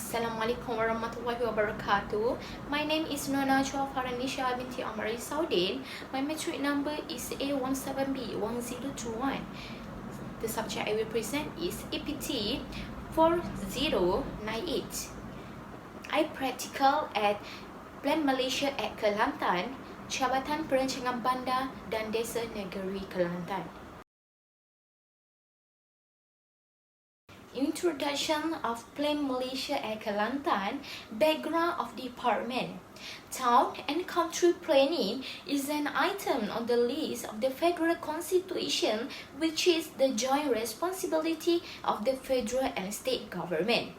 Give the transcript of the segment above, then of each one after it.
Assalamualaikum warahmatullahi wabarakatuh. My name is Nona Chua Faranisha binti Amari Saudin. My matric number is A17B1021. The subject I will present is EPT 4098. I practical at Plan Malaysia at Kelantan, Jabatan Perancangan Bandar dan Desa Negeri Kelantan. Introduction of Plan Malaysia at Kelantan. Background of department. Town and country planning is an item on the list of the Federal Constitution, which is the joint responsibility of the federal and state government.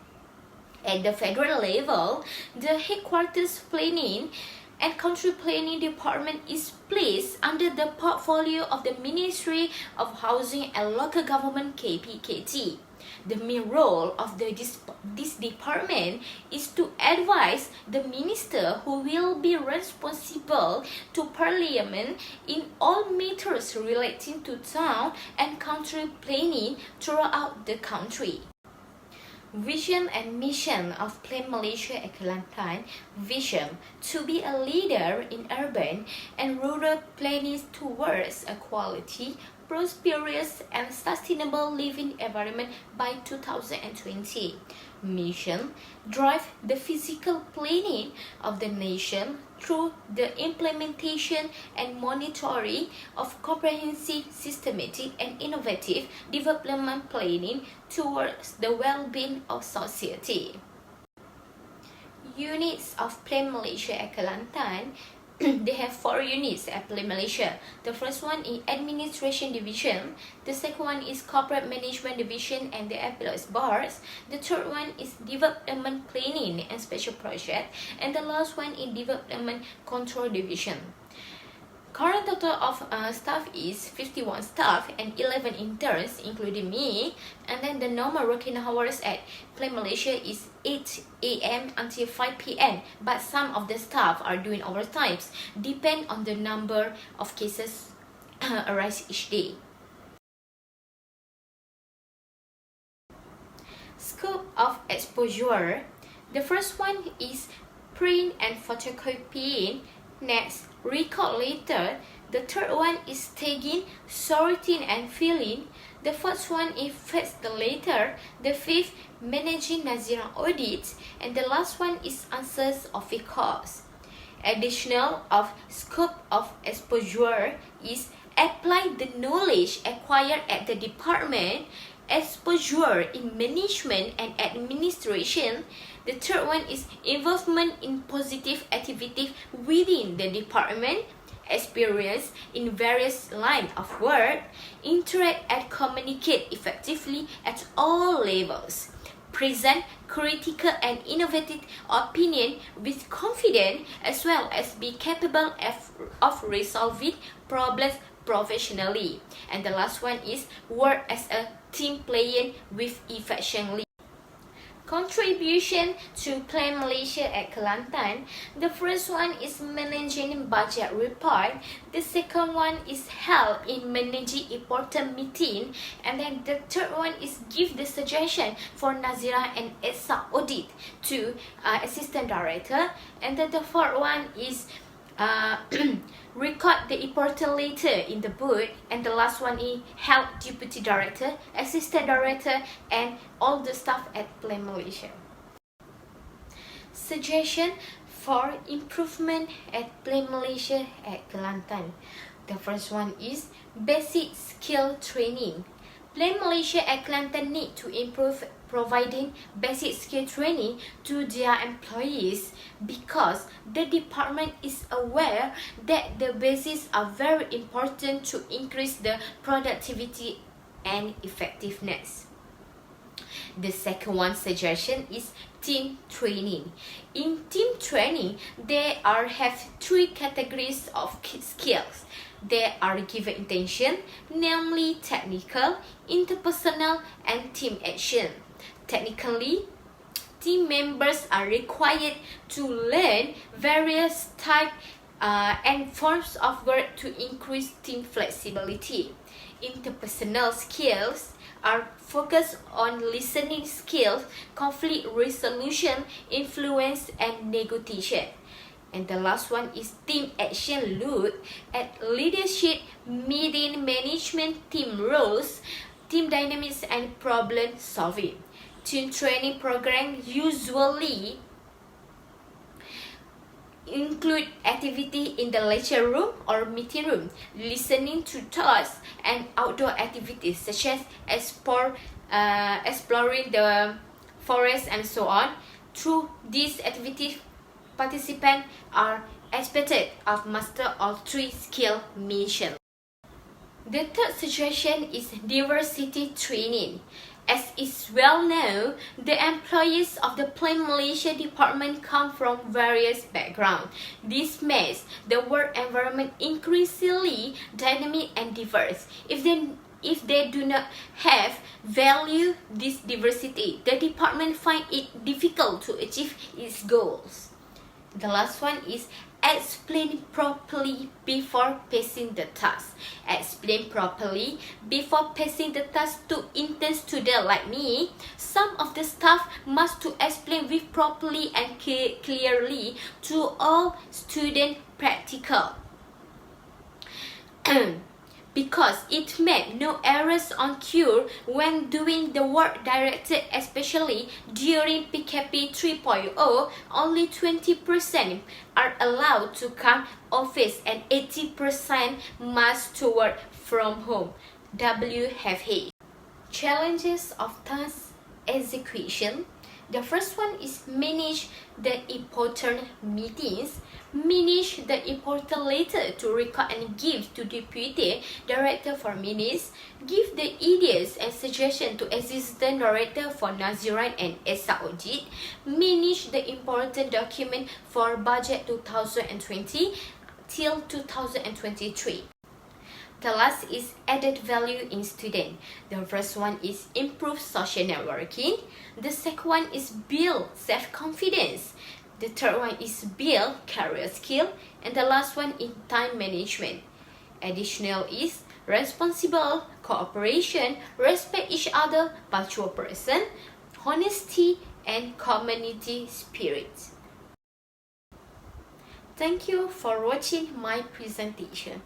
At the federal level, the headquarters planning and country planning department is placed under the portfolio of the Ministry of Housing and Local Government (KPKT). The main role of this department is to advise the minister who will be responsible to Parliament in all matters relating to town and country planning throughout the country. Vision and mission of Plan Malaysia at Kelantan. Vision: to be a leader in urban and rural planning towards a quality, prosperous and sustainable living environment by 2020. Mission: drive the physical planning of the nation through the implementation and monitoring of comprehensive, systematic and innovative development planning towards the well-being of society. Units of Plan Malaysia at Kelantan. They have 4 units at Plan Malaysia. The first one is Administration Division. The second one is Corporate Management Division and the Employees Boards. The third one is Development Planning and Special Project. And the last one is Development Control Division. Current total of staff is 51 staff and 11 interns, including me. And then the normal working hours at Plan Malaysia is 8 a.m. until 5 p.m. But some of the staff are doing overtimes, depend on the number of cases arise each day. Scope of exposure. The first one is print and photocopying. Next, record later. The third one is tagging, sorting and filling. The fourth one is fetch the letter. The fifth, managing Nazirah audits. And the last one is answers of a course. Additional of scope of exposure is apply the knowledge acquired at the department, exposure in management and administration. The third one is involvement in positive activities within the department, experience in various lines of work, interact and communicate effectively at all levels, present critical and innovative opinion with confidence, as well as be capable of resolving problems professionally. And the last one is work as a team player with efficiently. Contribution to Plan Malaysia at Kelantan. The first one is managing budget report. The second one is help in managing important meeting. And then the third one is give the suggestion for Nazirah and ESA audit to assistant director. And then the fourth one is record the important letter in the book. And the last one is help deputy director, assistant director and all the staff at Plan Malaysia. Suggestion for improvement at Plan Malaysia at Kelantan. The first one is basic skill training. Plan Malaysia at Kelantan need to improve providing basic skill training to their employees, because the department is aware that the basics are very important to increase the productivity and effectiveness. The second one suggestion is team training. In team training, there have 3 categories of skills. They are given intention, namely technical, interpersonal, and team action. Technically, team members are required to learn various types and forms of work to increase team flexibility. Interpersonal skills are focused on listening skills, conflict resolution, influence, and negotiation. And the last one is team action look at leadership, meeting management, team roles, team dynamics, and problem solving. Team training program usually include activity in the lecture room or meeting room, listening to thoughts, and outdoor activities such as exploring the forest and so on. Through these activities, participants are expected of master all three skills mentioned. The third suggestion is diversity training. As is well known, the employees of the Plan Malaysia department come from various backgrounds. This makes the work environment increasingly dynamic and diverse. If they do not have value this diversity, the department find it difficult to achieve its goals. The last one is explain properly before passing the task. Explain properly before passing the task to intern students like me. Some of the staff must to explain with properly and clearly to all students practical. Because it made no errors occur when doing the work directed, especially during PKP 3.0, only 20% are allowed to come office and 80% must to work from home. WFH. Challenges of task execution. The first one is manage the important meetings. Manage the important letter to record and give to Deputy Director for Minutes. Give the ideas and suggestions to Assistant Director for Naziran and ESA Audit. Manage the important document for Budget 2020 till 2023. The last is added value in student. The first one is improve social networking. The second one is build self-confidence. The third one is build career skill. And the last one is time management. Additional is responsible, cooperation, respect each other, punctual person, honesty, and community spirit. Thank you for watching my presentation.